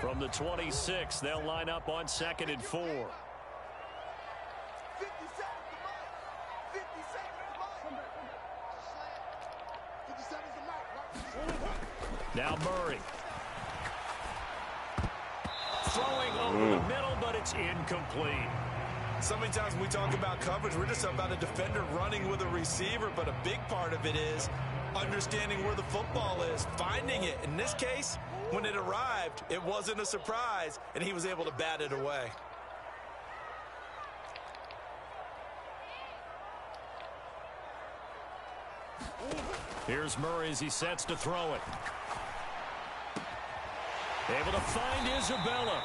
From the 26, they'll line up on 2nd and 4. Now Murray. Throwing over the middle, but it's incomplete. So many times when we talk about coverage, we're just about a defender running with a receiver, but a big part of it is understanding where the football is, finding it. In this case, when it arrived, it wasn't a surprise, and he was able to bat it away. Here's Murray as he sets to throw it. Able to find Isabella.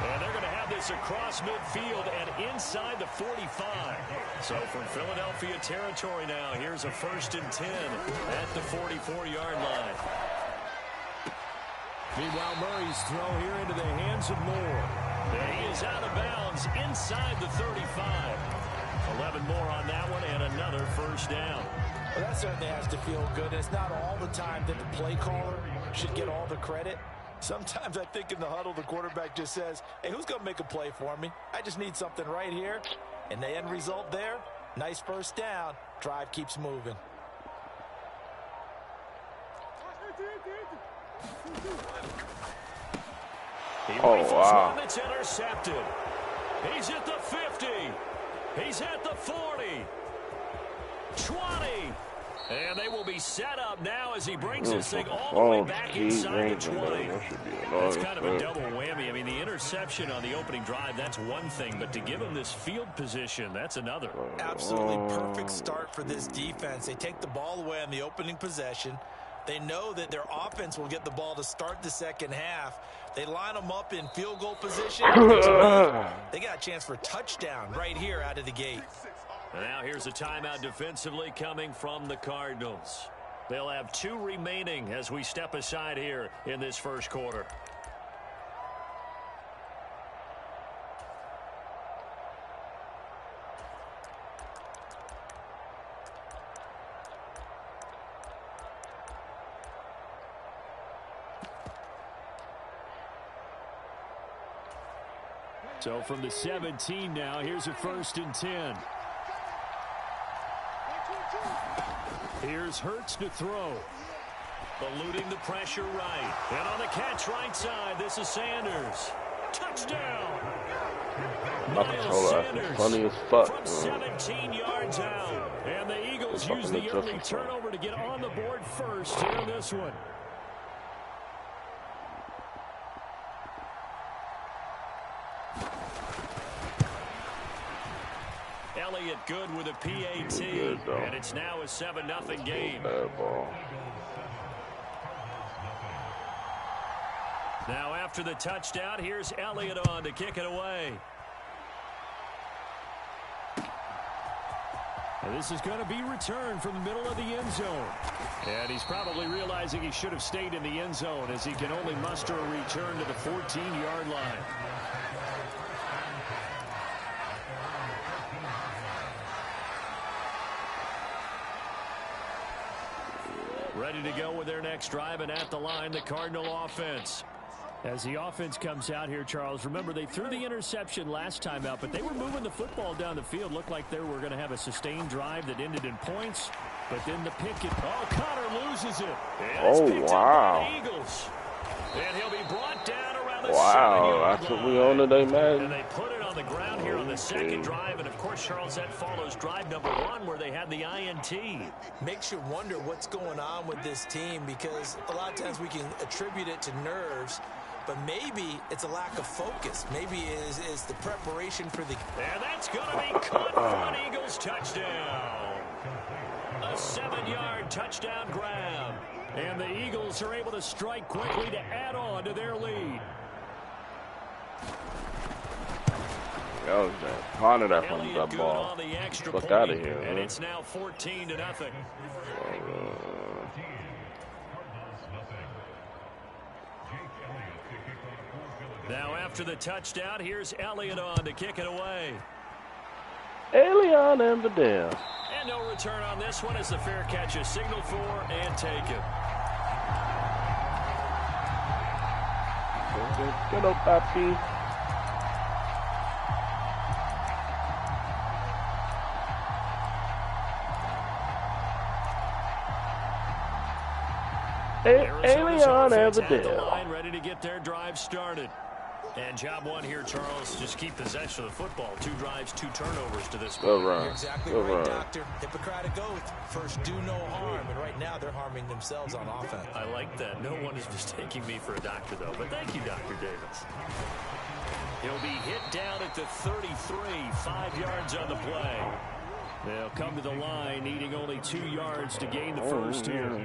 And they're going to have this across midfield and inside the 45. So from Philadelphia territory now, here's a 1st and 10 at the 44-yard line. Meanwhile, Murray's throw here into the hands of Moore. And he is out of bounds inside the 35. 11 more on that one and another 1st down. Well, that certainly has to feel good. It's not all the time that the play caller should get all the credit. Sometimes I think in the huddle, the quarterback just says, hey, who's going to make a play for me? I just need something right here. And the end result there, nice 1st down. Drive keeps moving. Wow. It's intercepted. He's at the 50. He's at the 40. 20. And they will be set up now as he brings this thing all the way back inside the 20. That's kind of a double whammy. I mean, the interception on the opening drive, that's one thing. But to give him this field position, that's another. Absolutely perfect start for this defense. They take the ball away on the opening possession. They know that their offense will get the ball to start the 2nd half. They line them up in field goal position. They got a chance for a touchdown right here out of the gate. And now here's a timeout defensively coming from the Cardinals. They'll have 2 remaining as we step aside here in this 1st quarter. So from the 17 now, here's a 1st and 10. Here's Hurts to throw. Eluding the pressure right. And on the catch right side, this is Sanders. Touchdown! Miles Sanders funny as fuck, from 17 yards out. And the Eagles use the early turnover to get on the board first here in this one. Elliott good with a PAT, and it's now a 7-0 game. Now after the touchdown, here's Elliott on to kick it away. And this is going to be returned from the middle of the end zone. And he's probably realizing he should have stayed in the end zone as he can only muster a return to the 14-yard line. Ready to go with their next drive, and at the line, the Cardinal offense. As the offense comes out here, Charles, remember they threw the interception last time out, but they were moving the football down the field. Looked like they were going to have a sustained drive that ended in points, but then the picket. Oh, Connor loses it. Oh, wow. Up by the Eagles. And he'll be brought down around the 7-yard that's line. What we on today, man. And they put it on the ground here on the second drive, and of course, Charles, that follows drive number 1 where they had the INT. Makes you wonder what's going on with this team, because a lot of times we can attribute it to nerves, but maybe it's a lack of focus. Maybe it's the preparation for the... And that's going to be caught for an Eagles touchdown. A 7-yard touchdown grab. And the Eagles are able to strike quickly to add on to their lead. Yo, Connor that from that ball. Fuck out of here, and it's now 14-0. Now after the touchdown, here's Elliott on to kick it away. Elliott and Vidal. And no return on this one as the fair catch is signaled for and taken. Get up, Papi. Alien Evidence. Ready to get their drive started. And job one here, Charles. Just keep possession of the football. 2 drives, 2 turnovers to this point. Good run. You're exactly Good right, run. Doctor. Hippocratic oath. First, do no harm. And right now, they're harming themselves on offense. I like that. No one is mistaking me for a doctor, though. But thank you, Dr. Davis. He'll be hit down at the 33. 5 yards on the play. They'll come to the line, needing only 2 yards to gain the first here.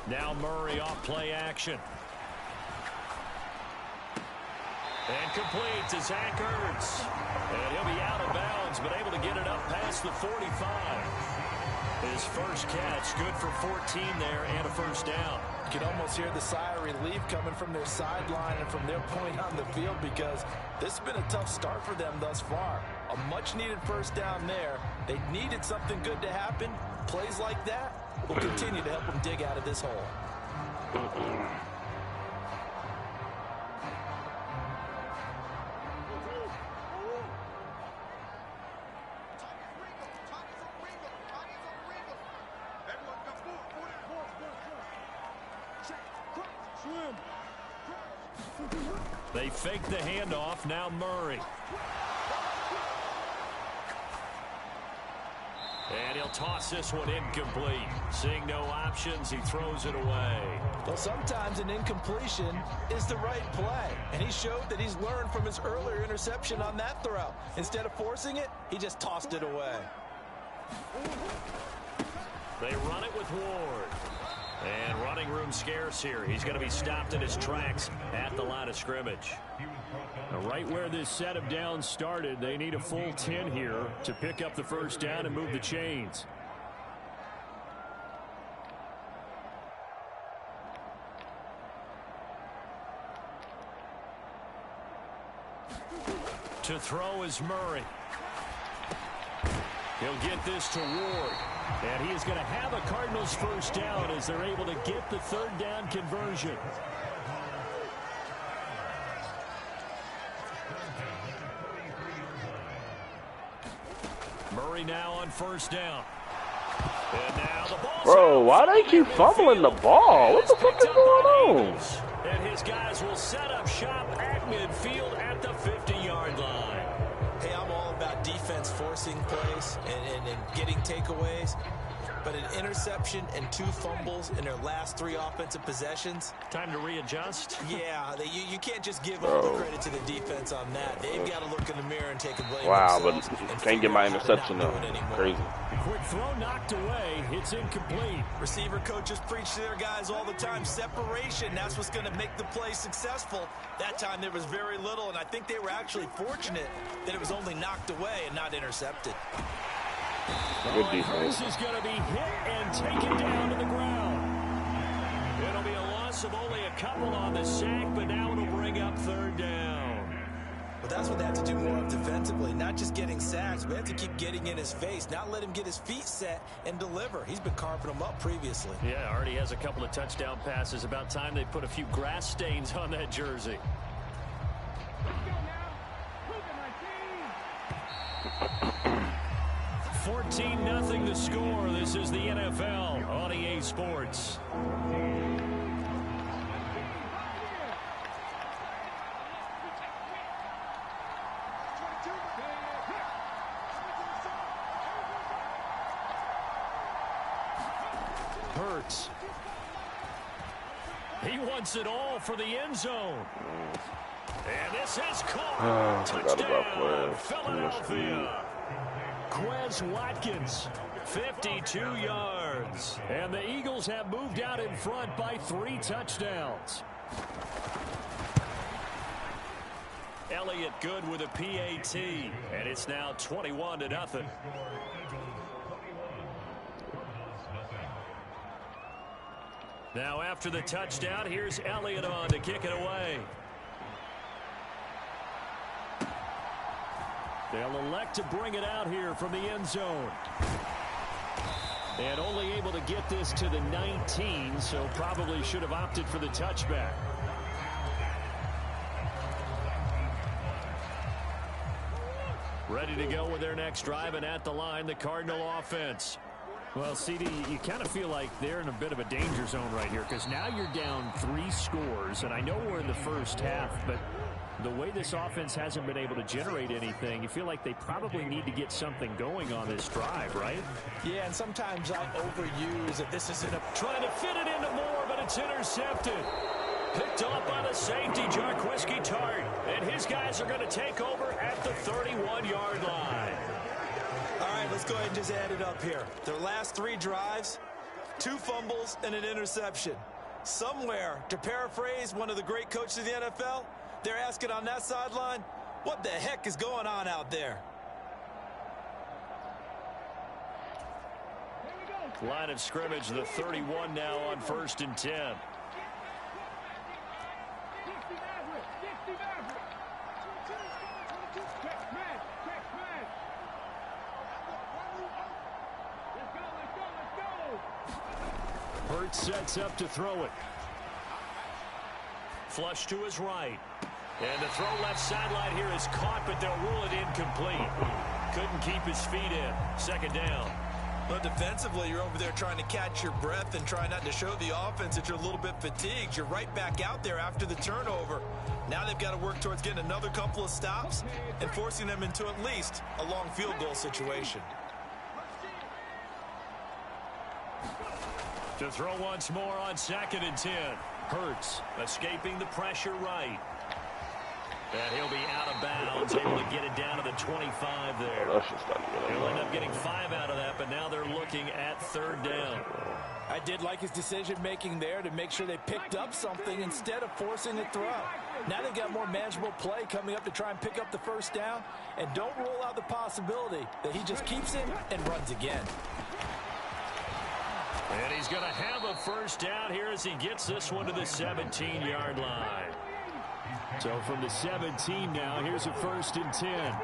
Now Murray off play action. And complete to Zach Ertz. And he'll be out of bounds, but able to get it up past the 45. His first catch, good for 14 there and a first down. You can almost hear the sigh of relief coming from their sideline and from their point on the field, because this has been a tough start for them thus far. A much-needed first down there. They needed something good to happen. Plays like that will continue to help them dig out of this hole. They fake the handoff. Now Murray. And he'll toss this one incomplete. Seeing no options, he throws it away. Well, sometimes an incompletion is the right play. And he showed that he's learned from his earlier interception on that throw. Instead of forcing it, he just tossed it away. They run it with Ward. And running room scarce here. He's going to be stopped in his tracks at the line of scrimmage. Now, right where this set of downs started, they need a full 10 here to pick up the first down and move the chains. To throw is Murray. He'll get this to Ward. And he is going to have a Cardinals first down as they're able to get the third down conversion. Murray now on first down. And now the ball's Bro, out. why they keep fumbling the ball? What the fuck is going on? And his guys will set up shop at midfield at the 50-yard line. Hey, I'm all about defense forcing plays and getting takeaways. But an interception and 2 fumbles in their last 3 offensive possessions. Time to readjust. Yeah, you can't just give all the credit to the defense on that. They've got to look in the mirror and take a blame themselves. But can't get my interception though. Crazy. Quick throw knocked away. It's incomplete. Receiver coaches preach to their guys all the time. Separation, that's what's going to make the play successful. That time there was very little, and I think they were actually fortunate that it was only knocked away and not intercepted. Good defense. This is going to be hit and taken down to the ground. It'll be a loss of only a couple on the sack, but now it'll bring up third down. But that's what they have to do more of defensively, not just getting sacks. We have to keep getting in his face, not let him get his feet set and deliver. He's been carving them up previously. Yeah, already has a couple of touchdown passes. About time they put a few grass stains on that jersey. 14-0 the score. This is the NFL on EA Sports. Hurts. He wants it all for the end zone. And this is caught. Touchdown, Philadelphia. Quez Watkins, 52 yards. And the Eagles have moved out in front by 3 touchdowns. Elliott good with a PAT. And it's now 21-0. Now after the touchdown, here's Elliott on to kick it away. They'll elect to bring it out here from the end zone. And only able to get this to the 19, so probably should have opted for the touchback. Ready to go with their next drive, and at the line, the Cardinal offense. Well, CD, you kind of feel like they're in a bit of a danger zone right here because now you're down 3 scores, and I know we're in the first half, but the way this offense hasn't been able to generate anything, you feel like they probably need to get something going on this drive, right? Yeah, and sometimes I overuse it. This isn't a... Trying to fit it into Moore, but it's intercepted. Picked off by the safety, Jarquiski Tart. And his guys are going to take over at the 31-yard line. All right, let's go ahead and just add it up here. Their last 3 drives, 2 fumbles and an interception. Somewhere, to paraphrase one of the great coaches of the NFL, they're asking on that sideline, what the heck is going on out there? Line of scrimmage, the 31 now on 1st and 10. Hurts sets up to throw it. Flush to his right. And the throw left sideline here is caught, but they'll rule it incomplete. Couldn't keep his feet in. 2nd down. Well, defensively, you're over there trying to catch your breath and try not to show the offense that you're a little bit fatigued. You're right back out there after the turnover. Now they've got to work towards getting another couple of stops and forcing them into at least a long field goal situation. To throw once more on 2nd and 10. Hurts escaping the pressure right. And he'll be out of bounds, able to get it down to the 25 there. He'll end up getting 5 out of that, but now they're looking at 3rd down. I did like his decision-making there to make sure they picked up something instead of forcing a throw. Now they've got more manageable play coming up to try and pick up the 1st down. And don't rule out the possibility that he just keeps it and runs again. And he's going to have a 1st down here as he gets this one to the 17-yard line. So from the 17 now, here's a 1st and 10.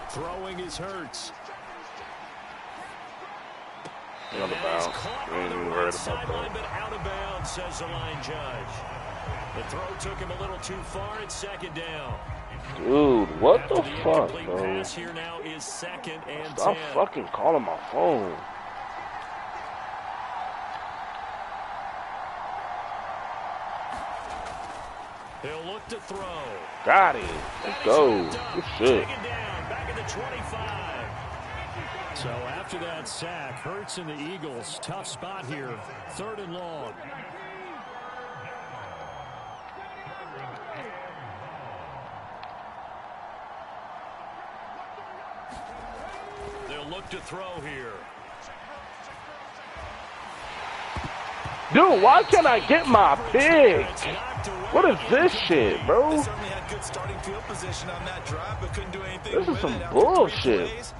Throwing is Hurts. Out of bounds. Caught on the right sideline, but out of bounds, says the line judge. The throw took him a little too far. It's 2nd down. Dude, what the fuck, bro? Pass here now is 2nd and 10. Stop fucking calling my phone. He'll look to throw. Got him. Let's go. Good shit. Back at the 25. So after that sack, Hurts and the Eagles, tough spot here. 3rd and long. They'll look to throw here. Dude, why can't I get my pick? What is this shit, bro? They certainly had good starting field position on that drive, but couldn't do anything This is with some it. bullshit.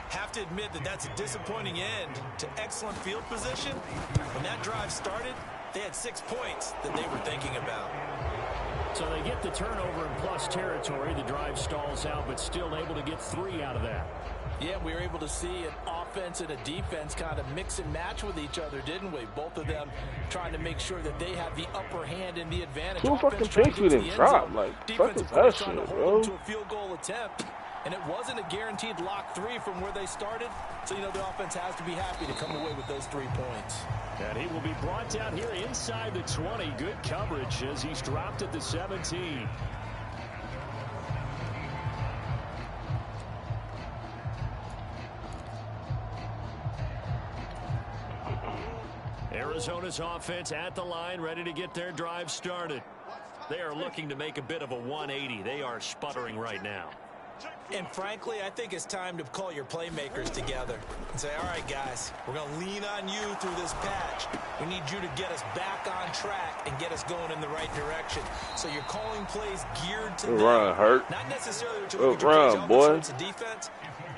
Have to admit that that's a disappointing end to excellent field position. When that drive started, they had 6 points that they were thinking about. So they get the turnover in plus territory. The drive stalls out, but still able to get 3 out of that. Yeah, we were able to see an offense and a defense kind of mix and match with each other, didn't we? Both of them trying to make sure that they have the upper hand and the advantage. 2 fucking picks we didn't drop. Like, fuck is that shit, bro? To a field goal attempt. And it wasn't a guaranteed lock 3 from where they started. So, you know, the offense has to be happy to come away with those 3 points. And he will be brought down here inside the 20. Good coverage as he's dropped at the 17. Arizona's offense at the line, ready to get their drive started. They are looking to make a bit of a 180. They are sputtering right now. And frankly, I think it's time to call your playmakers together and say, all right, guys, we're going to lean on you through this patch. We need you to get us back on track and get us going in the right direction. So you're calling plays geared to run, Hurt. Not necessarily to look at your run, boy. It's a defense.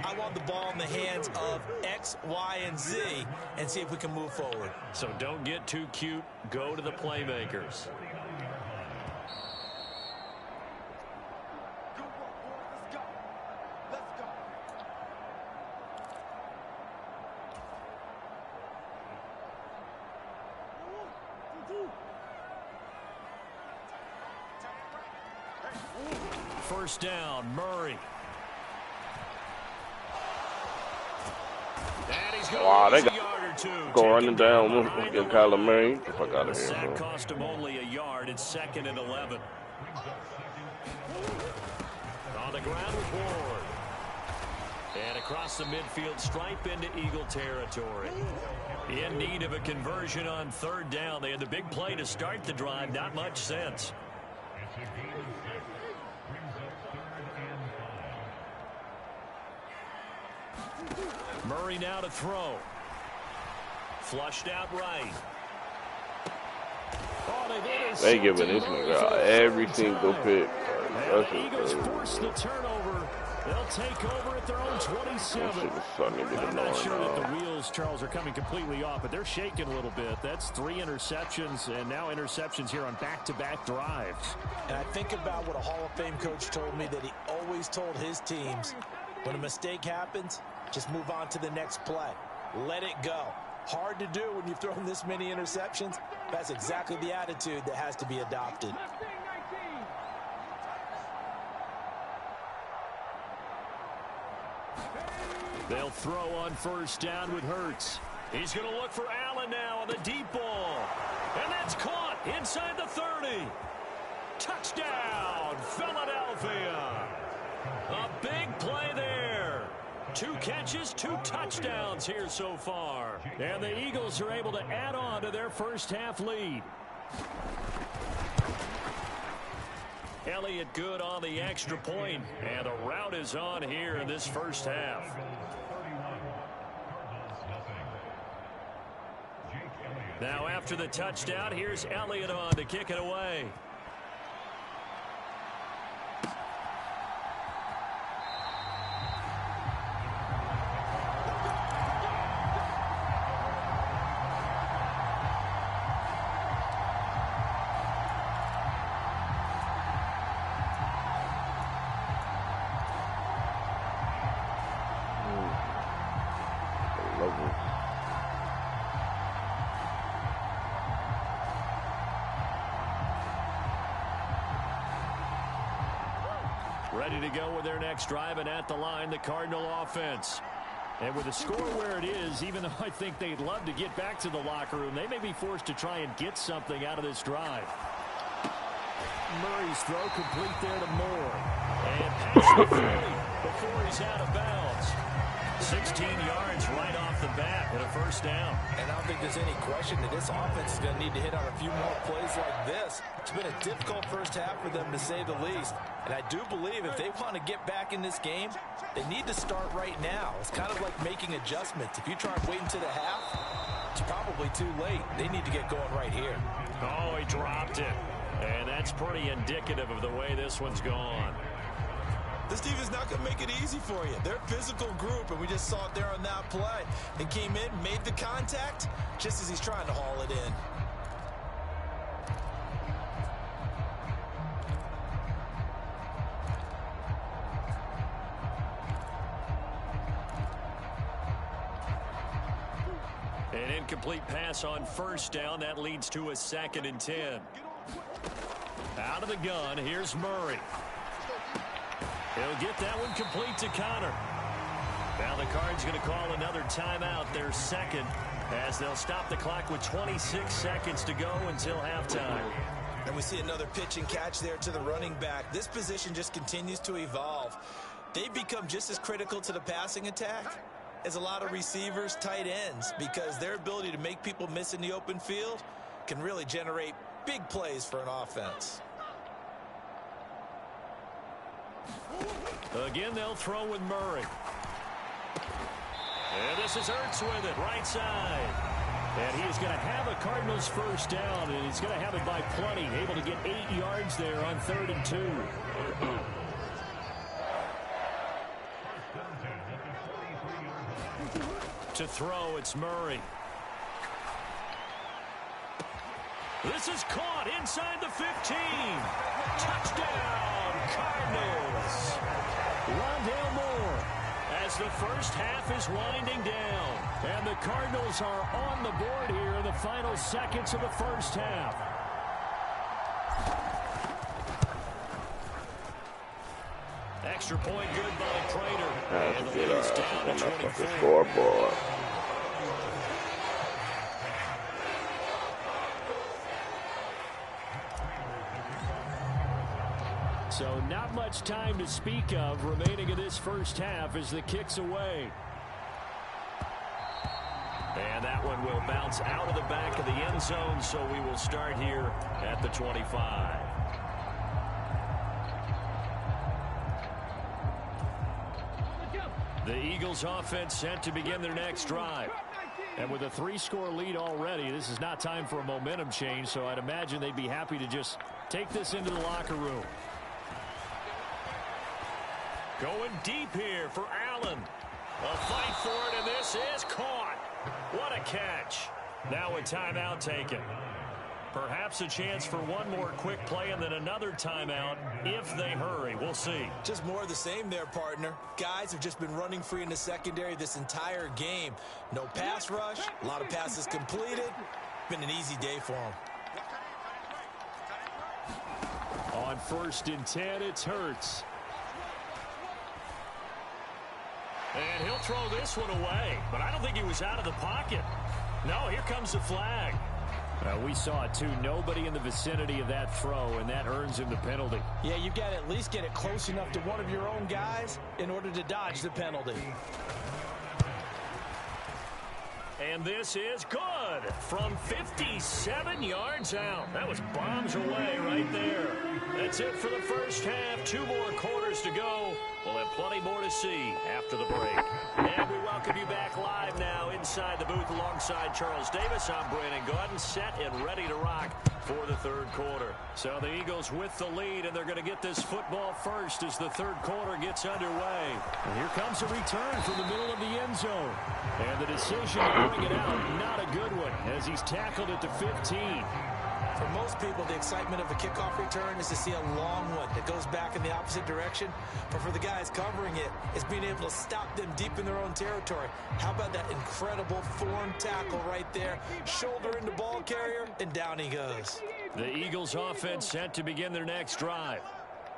I want the ball in the hands of X, Y, and Z and see if we can move forward. So don't get too cute. Go to the playmakers. first down. Murray. And he's wow, they got go running down. Get Kyler Murray. The fuck out of here, sack bro. cost him only a yard. It's 2nd and 11. On the ground with Ward. And across the midfield stripe into Eagle territory. In need of a conversion on 3rd down. They had the big play to start the drive. Not much sense. Murray now to throw. Flushed out right. Oh, they giving this nigga every single pick. The Eagles force the turnover. They'll take over at their own 27. I'm not sure that the wheels, Charles, are coming completely off, but they're shaking a little bit. That's 3 interceptions, and now interceptions here on back-to-back drives. And I think about what a Hall of Fame coach told me, that he always told his teams, when a mistake happens, just move on to the next play. Let it go. Hard to do when you've thrown this many interceptions. That's exactly the attitude that has to be adopted. They'll throw on 1st down with Hurts. He's going to look for Allen now on the deep ball. And that's caught inside the 30. Touchdown, Philadelphia. A big play there. 2 catches, 2 touchdowns here so far. And the Eagles are able to add on to their first half lead. Elliott good on the extra point, and the route is on here in this first half. Now after the touchdown, here's Elliott on to kick it away. Ready to go with their next drive, and at the line, the Cardinal offense. And with the score where it is, even though I think they'd love to get back to the locker room, they may be forced to try and get something out of this drive. Murray's throw complete there to Moore. And pass to 40 before he's out of bounds. 16 yards right off the bat with a first down. And I don't think there's any question that this offense is going to need to hit on a few more plays like this. It's been a difficult first half for them, to say the least. And I do believe if they want to get back in this game, they need to start right now. It's kind of like making adjustments. If you try and wait until the half, it's probably too late. They need to get going right here. Oh, he dropped it. And that's pretty indicative of the way this one's gone. This team is not going to make it easy for you. They're a physical group, and we just saw it there on that play. And came in, made the contact, just as he's trying to haul it in. An incomplete pass on first down. That leads to a 2nd and 10. Out of the gun, here's Murray. He'll get that one complete to Connor. Now the Cards going to call another timeout, their 2nd, as they'll stop the clock with 26 seconds to go until halftime. And we see another pitch and catch there to the running back. This position just continues to evolve. They've become just as critical to the passing attack as a lot of receivers, tight ends, because their ability to make people miss in the open field can really generate big plays for an offense. Again, they'll throw with Murray. And this is Ertz with it, right side. And he is going to have a Cardinals first down, and he's going to have it by plenty, able to get 8 yards there on 3rd and 2. To throw, it's Murray. This is caught inside the 15. Touchdown, Cardinals. Rondale Moore, as the first half is winding down. And the Cardinals are on the board here in the final seconds of the first half. extra point good by Prater. That's a good on that fucking scoreboard. So not much time to speak of remaining in this first half as the kick's away. And that one will bounce out of the back of the end zone, so we will start here at the 25. The Eagles offense set to begin their next drive. And with a 3-score lead already, this is not time for a momentum change, so I'd imagine they'd be happy to just take this into the locker room. Going deep here for Allen. A fight for it, and this is caught. What a catch. Now a timeout taken. Perhaps a chance for one more quick play and then another timeout if they hurry. We'll see. Just more of the same there, partner. Guys have just been running free in the secondary this entire game. No pass rush, a lot of passes completed. Been an easy day for them. On 1st and 10, it's Hurts. And he'll throw this one away, but I don't think he was out of the pocket. No, here comes the flag. We saw it too. Nobody in the vicinity of that throw, and that earns him the penalty. Yeah, you got to at least get it close enough to one of your own guys in order to dodge the penalty. And this is good from 57 yards out. That was bombs away right there. That's it for the first half. 2 more quarters to go. We'll have plenty more to see after the break. And we welcome you back live now inside the booth alongside Charles Davis. I'm Brandon Gaudin, set and ready to rock for the 3rd quarter. So the Eagles with the lead, and they're going to get this football first as the 3rd quarter gets underway. And here comes a return from the middle of the end zone. And the decision to bring it out, not a good one, as he's tackled at the 15. For most people, the excitement of a kickoff return is to see a long one that goes back in the opposite direction. But for the guys covering it, it's being able to stop them deep in their own territory. How about that incredible form tackle right there? Shoulder into ball carrier, and down he goes. The Eagles offense set to begin their next drive.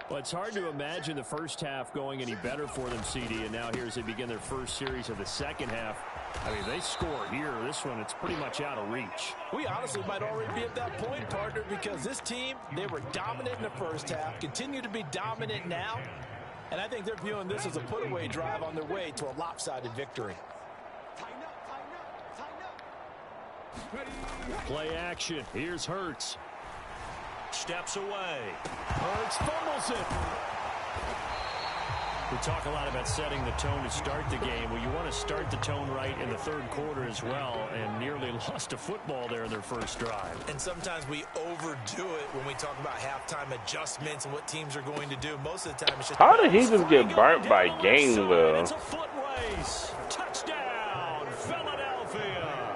Well, it's hard to imagine the first half going any better for them, CD, and now here as they begin their first series of the second half. I mean, they score here. This one, it's pretty much out of reach. We honestly might already be at that point, partner, because this team, they were dominant in the first half, continue to be dominant now, and I think they're viewing this as a put-away drive on their way to a lopsided victory. Play action. Here's Hurts. Steps away. Hurts fumbles it. We talk a lot about setting the tone to start the game. Well, you want to start the tone right in the 3rd quarter as well, and nearly lost a football there in their first drive. And sometimes we overdo it when we talk about halftime adjustments and what teams are going to do. Most of the time, it's just... How did he just get burnt by Gainwell? It's a foot race. Touchdown, Philadelphia.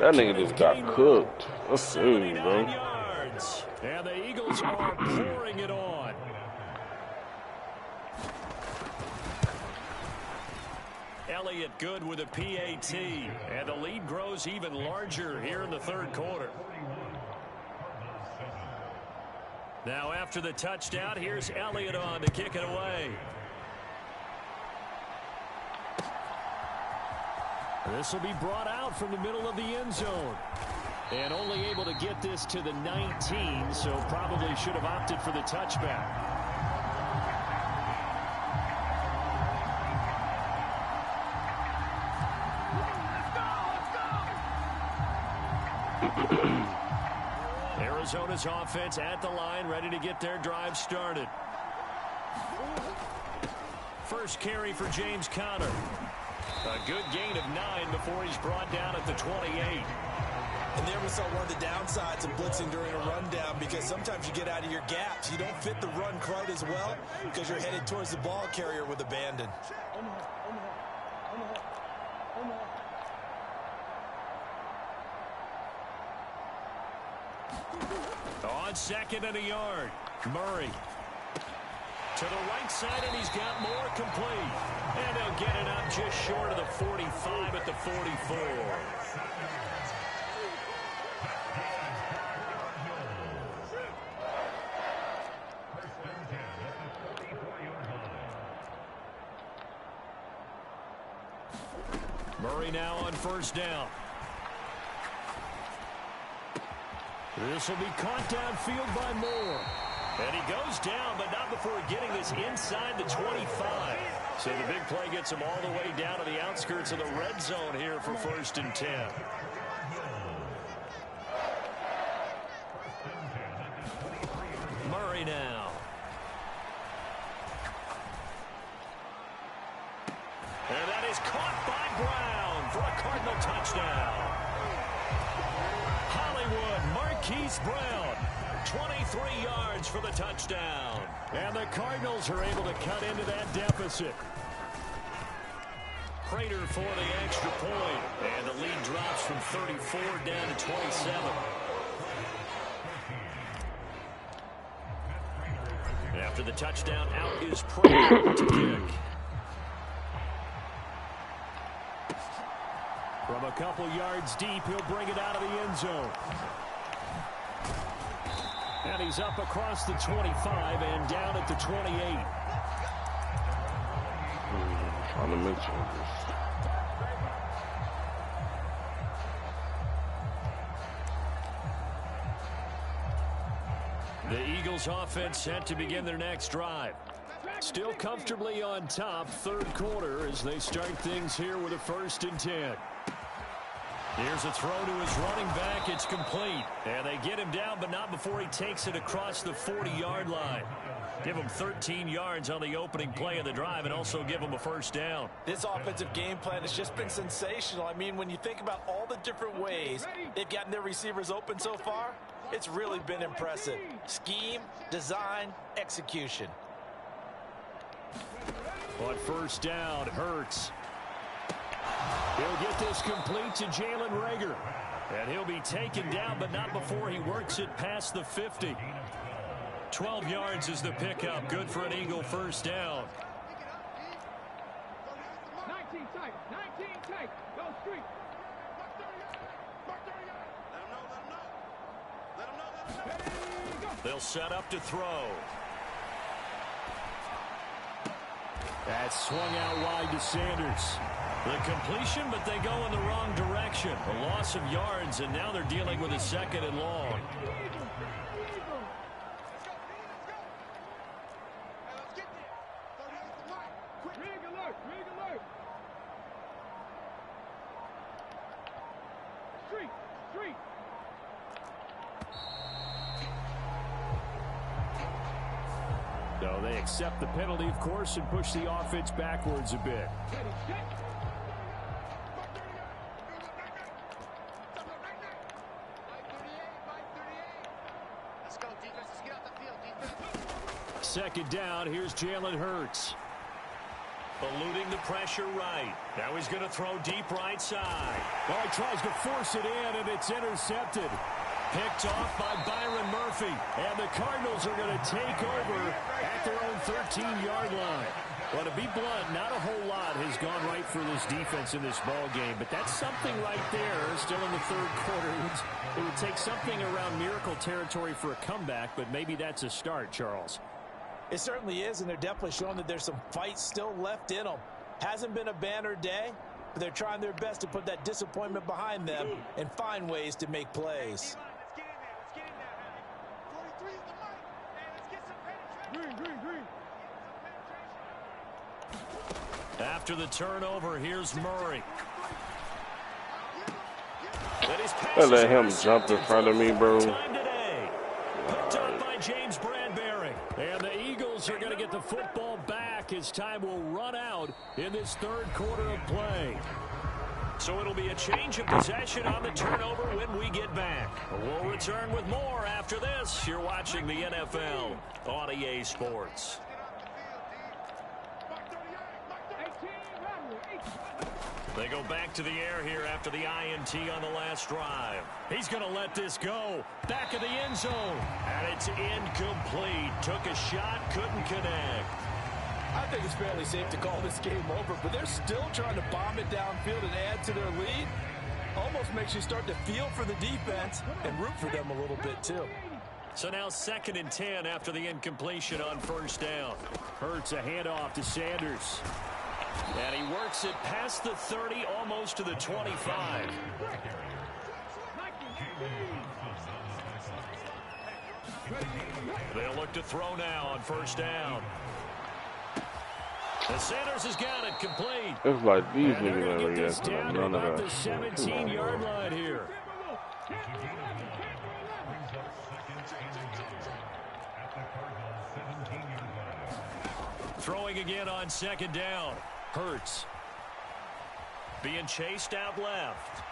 That nigga just got cooked. Let's see, bro. Yards. And the Eagles are pouring it on. Elliott good with a PAT, and the lead grows even larger here in the 3rd quarter. Now after the touchdown, here's Elliott on to kick it away. This will be brought out from the middle of the end zone. And only able to get this to the 19, so probably should have opted for the touchback. Arizona's offense at the line, ready to get their drive started. First carry for James Conner. A good gain of 9 before he's brought down at the 28. And there we saw one of the downsides of blitzing during a rundown, because sometimes you get out of your gaps. You don't fit the run quite as well because you're headed towards the ball carrier with abandon. On 2nd and a yard, Murray. To the right side, and he's got more complete. And they'll get it up just short of the 45 at the 44. Murray now on first down. This will be caught downfield by Moore. And he goes down, but not before getting this inside the 25. So the big play gets him all the way down to the outskirts of the red zone here for 1st and 10. Murray now. And that is caught by Brown for a Cardinal touchdown. Hollywood Marquise Brown, 23 yards for the touchdown. And the Cardinals are able to cut into that deficit. Prater for the extra point. And the lead drops from 34 down to 27. After the touchdown, out is Prater to kick. From a couple yards deep, he'll bring it out of the end zone. And he's up across the 25 and down at the 28. Trying to mention this. The Eagles offense set to begin their next drive. Still comfortably on top, 3rd quarter as they start things here with a 1st and 10. Here's a throw to his running back. It's complete. And they get him down, but not before he takes it across the 40-yard line. Give him 13 yards on the opening play of the drive and also give him a 1st down. This offensive game plan has just been sensational. I mean, when you think about all the different ways they've gotten their receivers open so far, it's really been impressive. Scheme, design, execution. On 1st down, Hurts. He'll get this complete to Jalen Reagor. And he'll be taken down, but not before he works it past the 50. 12 yards is the pickup. Good for an Eagle 1st down. 19 tight. 19 tight. Go street. They'll set up to throw. That's swung out wide to Sanders. The completion, but they go in the wrong direction. A loss of yards, and now they're dealing with a 2nd and long. So they accept the penalty, of course, and push the offense backwards a bit. Second down, here's Jalen Hurts. Eluding the pressure right. Now he's going to throw deep right side. Oh, he tries to force it in, and it's intercepted. Picked off by Byron Murphy. And the Cardinals are going to take over at their own 13-yard line. Well, to be blunt, not a whole lot has gone right for this defense in this ball game, but that's something right there still in the 3rd quarter. It would take something around miracle territory for a comeback, but maybe that's a start, Charles. It certainly is, and they're definitely showing that there's some fight still left in them. Hasn't been a banner day, but they're trying their best to put that disappointment behind them and find ways to make plays. After the turnover, here's Murray. Let him jump in front of me, bro. Picked up by James Bradbury. And the Eagles are going to get the football back as time will run out in this 3rd quarter of play. So it'll be a change of possession on the turnover when we get back. We'll return with more after this. You're watching the NFL on EA Sports. They go back to the air here after the INT on the last drive. He's going to let this go. Back of the end zone. And it's incomplete. Took a shot, couldn't connect. I think it's fairly safe to call this game over, but they're still trying to bomb it downfield and add to their lead. Almost makes you start to feel for the defense and root for them a little bit, too. So now 2nd and 10 after the incompletion on 1st down. Hurts a handoff to Sanders. And he works it past the 30, almost to the 25. They'll look to throw now on first down. The Sanders has got it complete. It's like these And they're niggas going to ain't get this reacting down to to none of about that the shit. 17-yard line here. Throwing again on second down. Hurts. Being chased out left.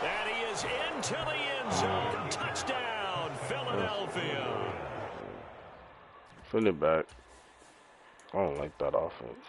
And he is into the end zone. Touchdown, Philadelphia. Send it back. I don't like that offense.